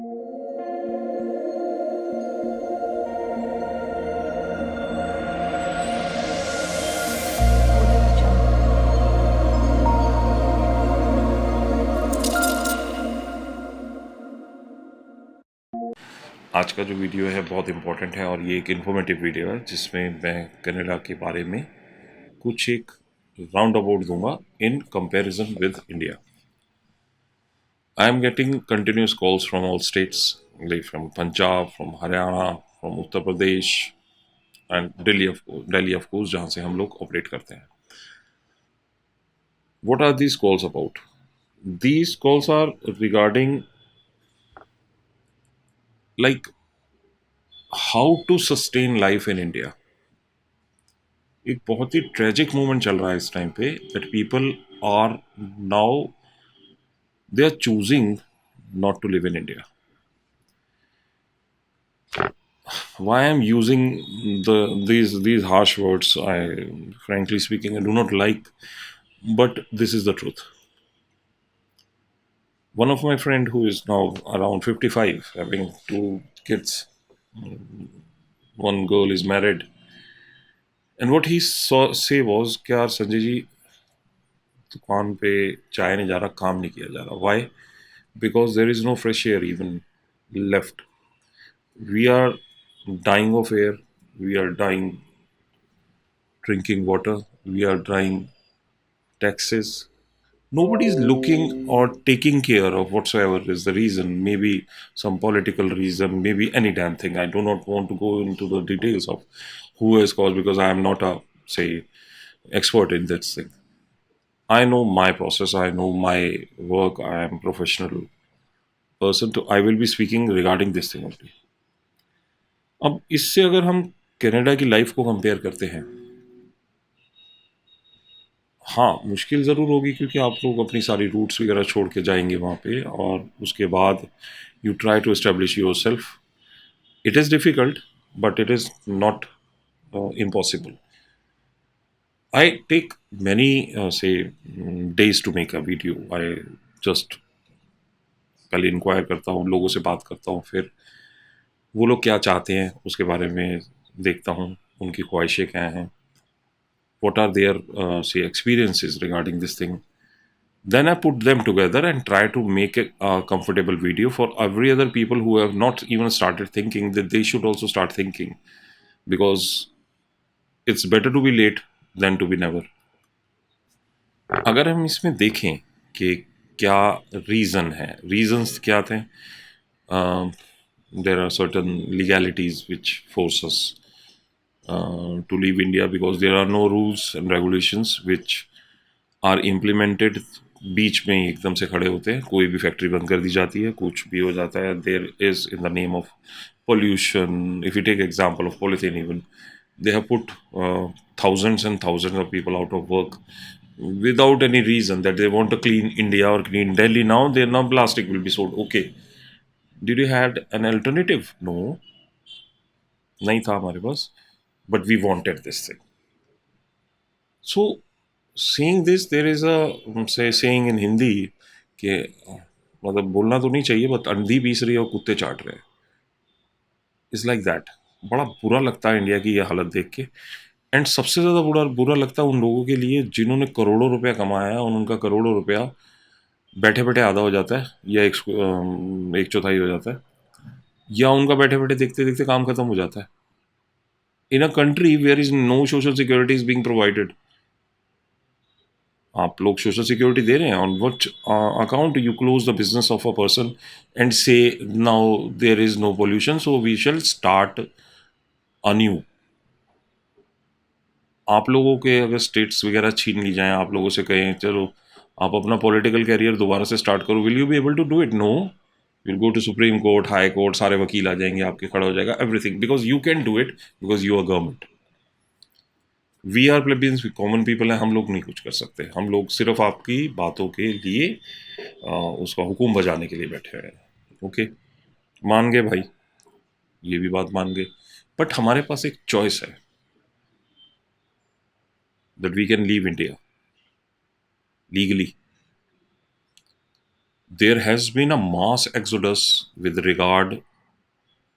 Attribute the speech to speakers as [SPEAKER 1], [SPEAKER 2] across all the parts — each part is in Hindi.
[SPEAKER 1] Audio Jungle.
[SPEAKER 2] आज का जो वीडियो है बहुत इम्पोर्टेंट है और ये एक इन्फॉर्मेटिव वीडियो है जिसमें मैं कनाडा के बारे में कुछ एक राउंड अबाउट दूंगा in comparison with India. I am getting continuous calls from all states, like from Punjab, from Haryana, from Uttar Pradesh and Delhi of course, जहाँ से हम लोग ऑपरेट करते हैं. What are these calls about? These calls are regarding like how to sustain life in India. एक बहुत ही ट्रेजिक मोमेंट चल रहा है इस टाइम पे that people are now they are choosing not to live in India. Why I'm using these harsh words, I frankly speaking I do not like, but this is the truth. One of my friend who is now around 55, having two kids, one girl is married, and what he saw say was कि यार संजय जी, दुकान पे चाय नहीं जा रहा, काम नहीं किया जा रहा. Why? Because there is no fresh air even left. We are dying of air, we are dying drinking water, we are dying taxes. Nobody is looking or taking care of whatsoever is the reason. Maybe some political reason, maybe any damn thing. I do not want to go into the details of who has caused, because I am not a, say, expert in this thing. I know my process, I know my work, I am professional person, to I will be speaking regarding this thing only. अब इससे अगर हम कनाडा की लाइफ को कंपेयर करते हैं, हाँ, मुश्किल ज़रूर होगी क्योंकि आप लोग अपनी सारी रूट्स वगैरह छोड़ के जाएंगे वहाँ पे, और उसके बाद you try to establish yourself. It is difficult, but it is not impossible. I take many say days to make a video. I just पहले इंक्वायर करता हूँ, लोगों से बात करता हूँ, फिर वो लोग क्या चाहते हैं उसके बारे में देखता हूँ, उनकी ख्वाहिशें क्या हैं, what are their say experiences regarding this thing. Then I put them together and try to make a comfortable video for every other people who have not even started thinking, that they should also start thinking, because it's better to be late than to be never. अगर हम इसमें देखें कि क्या रीज़न है, रीजंस क्या थे. There are certain legalities which force us to leave India, because there are no rules and regulations which are implemented. बीच में ही एकदम से खड़े होते हैं, कोई भी फैक्ट्री बंद कर दी जाती है, कुछ भी हो जाता है. There is in the name of pollution. If you take example of polythene, even they have put thousands and thousands of people out of work without any reason, that they want to clean India or clean Delhi. Now they now plastic will be sold. Okay, did you had an alternative? No, नहीं था हमारे पास, but we wanted this thing. So seeing this, there is a say saying in Hindi कि मतलब बोलना तो नहीं चाहिए, बट अंधी पीस रही है और कुत्ते चाट रहे हैं. Is like that. बड़ा बुरा लगता है इंडिया की ये हालत देख के. एंड सबसे ज़्यादा बुरा बुरा लगता है उन लोगों के लिए जिन्होंने करोड़ों रुपया कमाया है, और उनका करोड़ों रुपया बैठे बैठे आधा हो जाता है, या एक चौथाई हो जाता है, या उनका बैठे बैठे देखते देखते काम खत्म हो जाता है. In a country where is no social security is being provided. आप लोग सोशल सिक्योरिटी दे रहे हैं, on what account you close the business of a person and say now there is no pollution, so we shall start anew. आप लोगों के अगर स्टेट्स वगैरह छीन ली जाएं, आप लोगों से कहें चलो आप अपना पॉलिटिकल कैरियर दोबारा से स्टार्ट करो, will you be able to do it? No. Will go to supreme court, high court, सारे वकील आ जाएंगे आपके, खड़ा हो जाएगा everything, because you can do it, because you are government. We are plebeians, common people हैं, हम लोग नहीं कुछ कर सकते. हम लोग सिर्फ आपकी बातों के लिए उसका हुक्म बजाने के लिए बैठे हैं. ओके, मान गए भाई, ये भी बात मान गए, बट हमारे पास एक चॉइस है that we can leave India legally. there has been a mass exodus with regard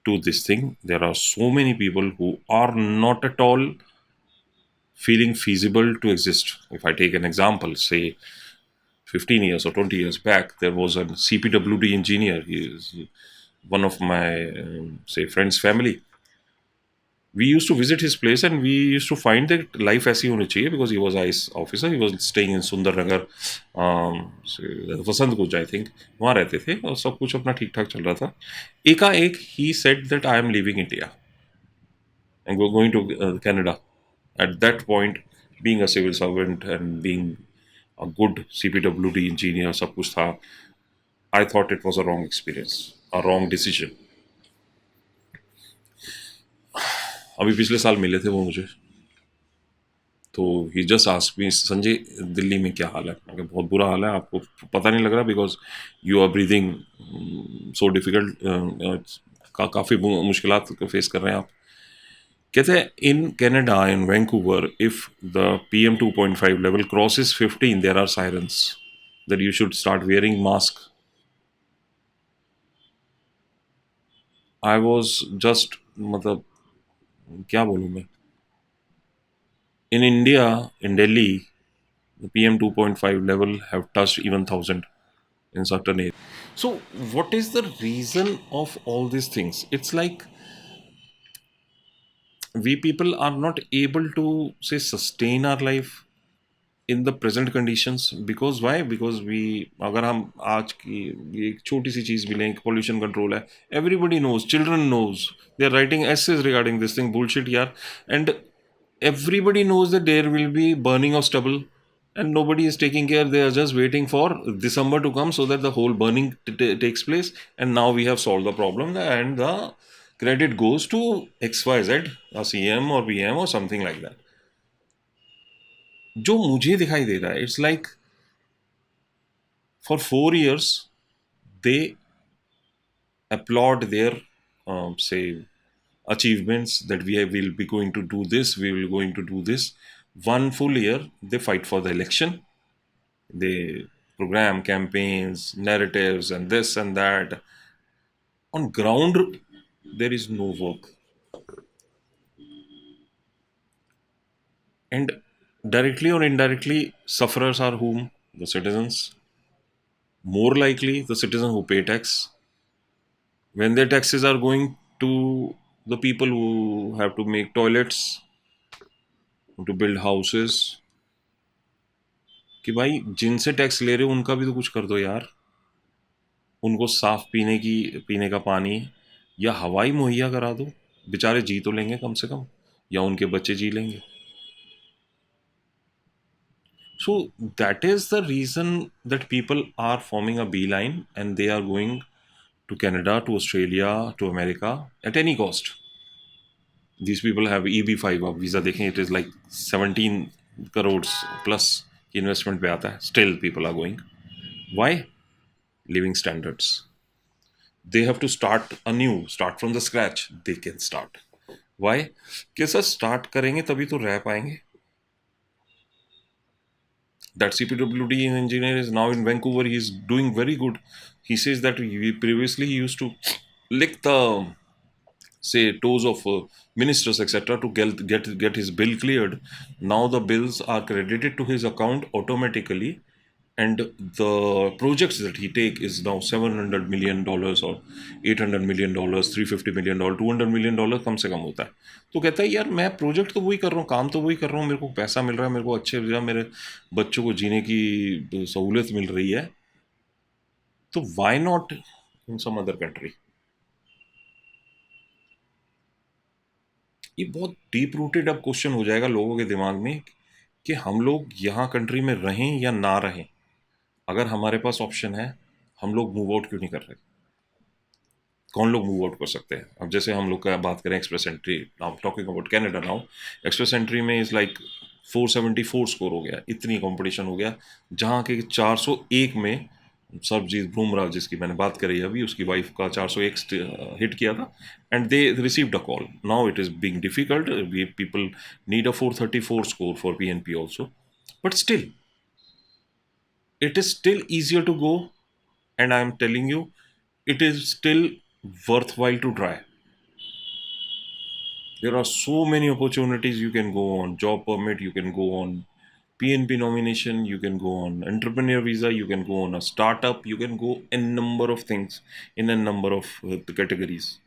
[SPEAKER 2] to this thing. There are so many people who are not at all feeling feasible to exist. If I take an example, say 15 years or 20 years back, there was a CPWD engineer. He is one of my, say, friend's family. We used to visit his place and we used to find that life ऐसी होनी चाहिए because he was ICE officer. He was staying in Sundar Nagar, वसंत कुछ आई थिंक वहाँ रहते थे और सब कुछ अपना ठीक ठाक चल रहा था. एकाएक he said that I am leaving India and we're going to Canada. At that point, being a civil servant and being a good CPWD engineer, सब कुछ था. I thought it was a wrong experience, a wrong decision. अभी पिछले साल मिले थे वो मुझे. तो he just asked me, Sanjay Delhi में क्या हाल है? मैं कहा, बहुत बुरा हाल है, आपको पता नहीं लग रहा because you are breathing so difficult, काफ़ी मुश्किलात फेस कर रहे हैं आप. कहते हैं in Canada, in Vancouver, if the PM 2.5 level crosses 15, there are sirens that you should start wearing mask. I was just, मतलब क्या बोलूँ मैं. In India, in Delhi, the PM 2.5 level have touched even 1,000 in certain areas. So, what is the reason of all these things? It's like we people are not able to say sustain our life in the present conditions. Because why? Because we, अगर हम आज की ये एक छोटी सी चीज़ भी लें, pollution control है, everybody knows, children knows, they are writing essays regarding this thing, bullshit यार. And everybody knows that there will be burning of stubble and nobody is taking care. They are just waiting for December to come so that the whole burning takes place, and now we have solved the problem and the credit goes to XYZ, a CM or PM or something like that. जो मुझे दिखाई दे रहा है, it's like for 4 years they applaud their say achievements that will be going to do this, we will going to do this. One full year they fight for the election, they program campaigns, narratives, and this and that. On ground there is no work, and directly or indirectly sufferers are whom? The citizens. More likely the citizen who pay tax. When their taxes are going to the people who have to make toilets, to build houses, कि भाई जिनसे टैक्स ले रहे हो उनका भी तो कुछ कर दो यार. उनको साफ पीने का पानी या हवा ही मुहैया करा दो. बेचारे जी तो लेंगे कम से कम, या उनके बच्चे जी लेंगे. So that is the reason that people are forming a beeline and they are going to Canada, to Australia, to America at any cost. These people have EB5 अब वीज़ा देखें, it is like 17 crores plus की इन्वेस्टमेंट पे आता है. Still people are going. Why? Living standards. They have to start anew, start from the scratch. They can start. Why? कि सर स्टार्ट करेंगे तभी तो रह पाएंगे. That CPWD engineer is now in Vancouver. He is doing very good. He says that previously he used to lick the, say, toes of ministers, etc., to get his bill cleared. Now the bills are credited to his account automatically, and the projects that he take is now $700 million or $800 million, $350 million, $200 million कम से कम होता है. तो कहता है यार मैं प्रोजेक्ट तो वही कर रहा हूँ, काम तो वही कर रहा हूँ, मेरे को पैसा मिल रहा है, मेरे को अच्छे, मेरे बच्चों को जीने की सहूलियत मिल रही है, तो why not in some other country. ये बहुत डीप रूटेड अब क्वेश्चन हो जाएगा लोगों के दिमाग में कि हम लोग यहाँ कंट्री में रहें या ना रहें. अगर हमारे पास ऑप्शन है, हम लोग मूव आउट क्यों नहीं कर रहे? कौन लोग मूव आउट कर सकते हैं? अब जैसे हम लोग का बात करें express entry, now talking about Canada now. Express entry में इज़ लाइक 474 स्कोर हो गया, इतनी कंपटीशन हो गया, जहाँ के 401 में सरबजीत बुमराह, जिसकी मैंने बात करी अभी, उसकी वाइफ का 401 हिट किया था, and they received a call. Now it is being difficult, we people need a 434 score for PNP also, but still it is still easier to go and I'm telling you, it is still worthwhile to try. There are so many opportunities. You can go on job permit, you can go on PNP nomination, you can go on entrepreneur visa, you can go on a startup, you can go a number of things in a number of the categories.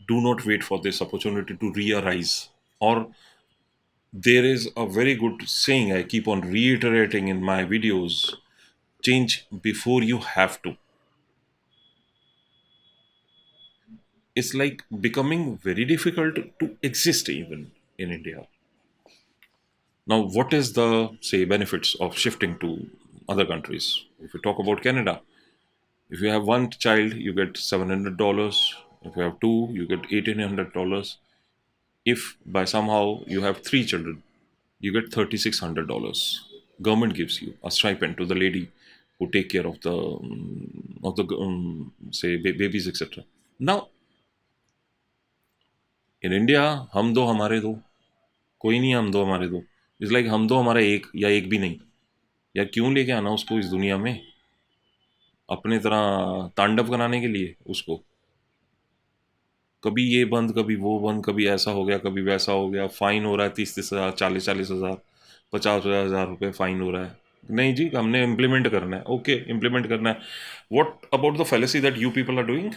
[SPEAKER 2] Do not wait for this opportunity to re-arise. Or there is a very good saying I keep on reiterating in my videos: change before you have to. It's like becoming very difficult to exist even in India. Now, what is the say benefits of shifting to other countries? If you talk about Canada, if you have one child, you get $700. If you have two, you get $1,800. If by somehow you have three children, you get $3,600. Government gives you a stipend to the lady who take care of the say babies, etc. Now in India, हम दो हमारे दो, कोई नहीं, हम दो हमारे दो, इज लाइक हम दो हमारा एक या एक भी नहीं। या क्यों लेके आना उसको इस दुनिया में अपने तरह तांडव कराने के लिए उसको? कभी ये बंद, कभी वो बंद, कभी ऐसा हो गया, कभी वैसा हो गया, फाइन हो रहा है 30-30 हज़ार, 40-40 हज़ार, 50-50 हज़ार रुपये फाइन हो रहा है। नहीं जी, हमने इम्प्लीमेंट करना है। ओके, इम्प्लीमेंट करना है। What about the fallacy that you people are doing?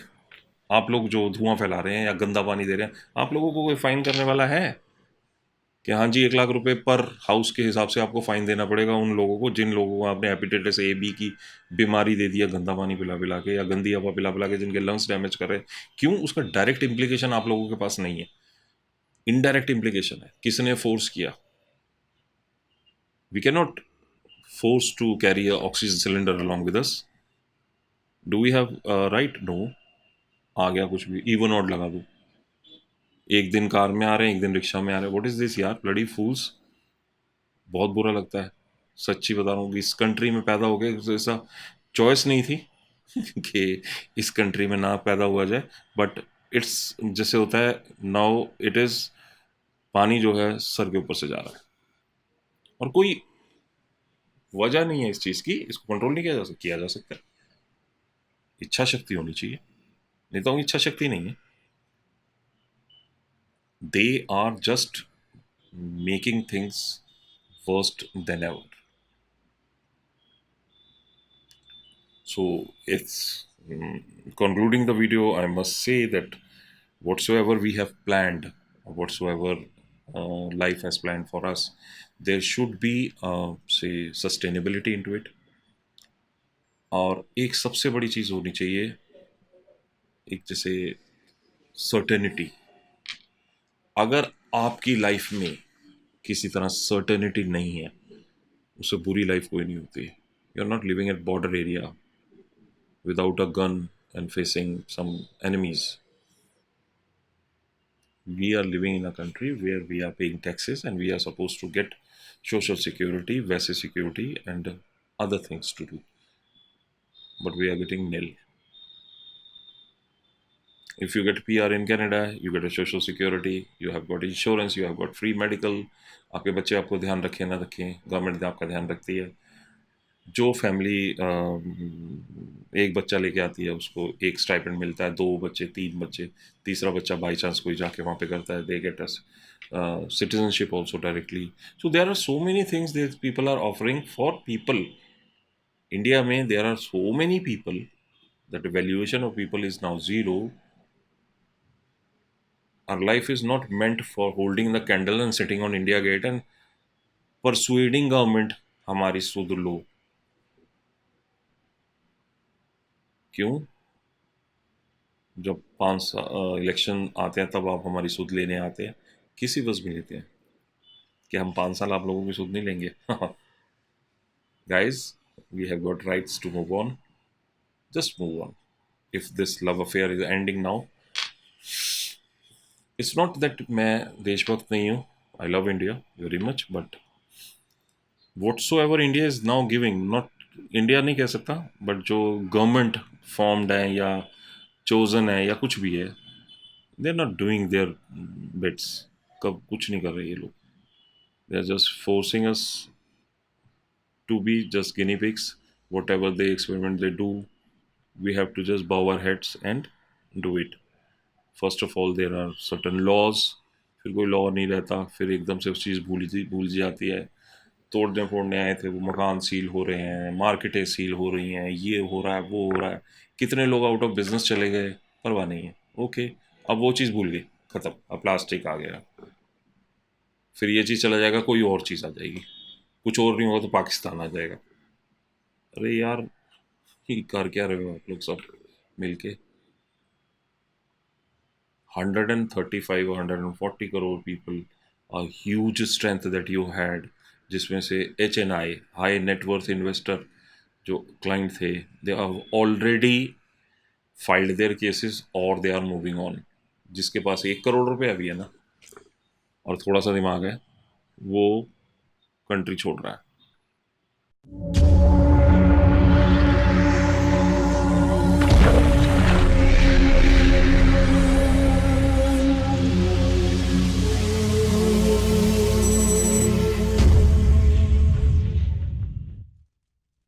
[SPEAKER 2] आप लोग जो धुआं फैला रहे हैं या गंदा पानी दे रहे हैं, आप लोगों को कोई फाइन करने वाला है कि हाँ जी 1 लाख रुपए पर हाउस के हिसाब से आपको फाइन देना पड़ेगा उन लोगों को जिन लोगों को आपने हेपेटाइटिस ए बी की बीमारी दे दिया गंदा पानी पिला पिला के या गंदी हवा पिला पिला के, जिनके लंग्स डैमेज कर रहे हैं? क्यों? उसका डायरेक्ट इम्प्लीकेशन आप लोगों के पास नहीं है, इनडायरेक्ट इम्प्लीकेशन है। किसने फोर्स किया? We can not force to carry a oxygen cylinder along with us. Do we have right? No. आ गया कुछ भी, इवन ऑड लगा दो, एक दिन कार में आ रहे हैं, एक दिन रिक्शा में आ रहे हैं। व्हाट इज दिस यार, ब्लडी फूल्स। बहुत बुरा लगता है, सच्ची बता रहा हूँ कि इस कंट्री में पैदा हो गए, ऐसा चॉइस नहीं थी कि इस कंट्री में ना पैदा हुआ जाए, बट इट्स जैसे होता है नाउ, इट इज़ पानी जो है सर के ऊपर से जा रहा है और कोई वजह नहीं है इस चीज़ की, इसको कंट्रोल नहीं किया जा सकता। इच्छा शक्ति होनी चाहिए, नेताओं की इच्छा शक्ति नहीं है। They are just making things worst than ever. So it's concluding the video. I must say that whatsoever we have planned, whatsoever life has planned for us, there should be say sustainability into it. और एक सबसे बड़ी चीज़ होनी चाहिए, एक जैसे सर्टेनिटी। अगर आपकी लाइफ में किसी तरह सर्टेनिटी नहीं है, उससे बुरी लाइफ कोई नहीं होती। You are not living at border area without a gun and facing some enemies. We are living in a country where we are paying taxes and we are supposed to get social security, visa security, and other things to do. But we are getting nil. If you get PR in Canada, you get a social security, you have got insurance, you have got free medical. आपके बच्चे आपको ध्यान रखें ना रखें, गवर्नमेंट आपका ध्यान रखती है। जो फैमिली एक बच्चा लेके आती है उसको एक स्टाइपेंड मिलता है, 2 बच्चे, 3 बच्चे, तीसरा बच्चा बाई चांस कोई जाके वहाँ पे करता है, they get us citizenship also directly. So there are so many things that people are offering for people. India में there are so many people that the valuation of people is now zero. Our life is not meant for holding the candle and sitting on India Gate and persuading government हमारी सुध लो। क्यों? जब 5 इलेक्शन आते हैं तब आप हमारी सुध लेने आते हैं। किसी बस में लेते हैं कि हम 5 साल आप लोगों की सुध नहीं लेंगे। Guys, we have got rights to move on, just move on. If this love affair is ending now, it's not that मैं देशभक्त नहीं हूँ, I love India very much, but whatsoever India is now giving, not India नहीं कह सकता, बट जो गवर्नमेंट फॉर्म्ड है या चोजन है या कुछ भी है, they are not doing their bits. कब कुछ नहीं कर रहे ये लोग, they are just forcing us to be just guinea pigs. Whatever they experiment they do, we have to just bow our heads and do it. First of all there are certain laws, फिर कोई लॉ नहीं रहता, फिर एकदम से उस चीज़ भूल जाती है। तोड़ने फोड़ने आए थे, वो मकान सील हो रहे हैं, मार्केटें सील हो रही हैं, ये हो रहा है, वो हो रहा है, कितने लोग आउट ऑफ बिजनेस चले गए, परवाह नहीं है। ओके, अब वो चीज़ भूल गई, ख़त्म, अब प्लास्टिक आ गया, फिर ये चीज़ चला जाएगा, कोई और चीज़ आ जाएगी, कुछ और नहीं होगा तो पाकिस्तान आ जाएगा। अरे यार, ये कर क्या रहे हो आप लोग सब मिलके? 135 or 140 crore people, a huge strength that you had, जिसमें से HNI, हाई नेटवर्थ इन्वेस्टर जो क्लाइंट थे, they are already filed their cases और दे आर मूविंग ऑन। जिसके पास 1 करोड़ रुपया भी है ना, और थोड़ा सा दिमाग है, वो कंट्री छोड़ रहा है।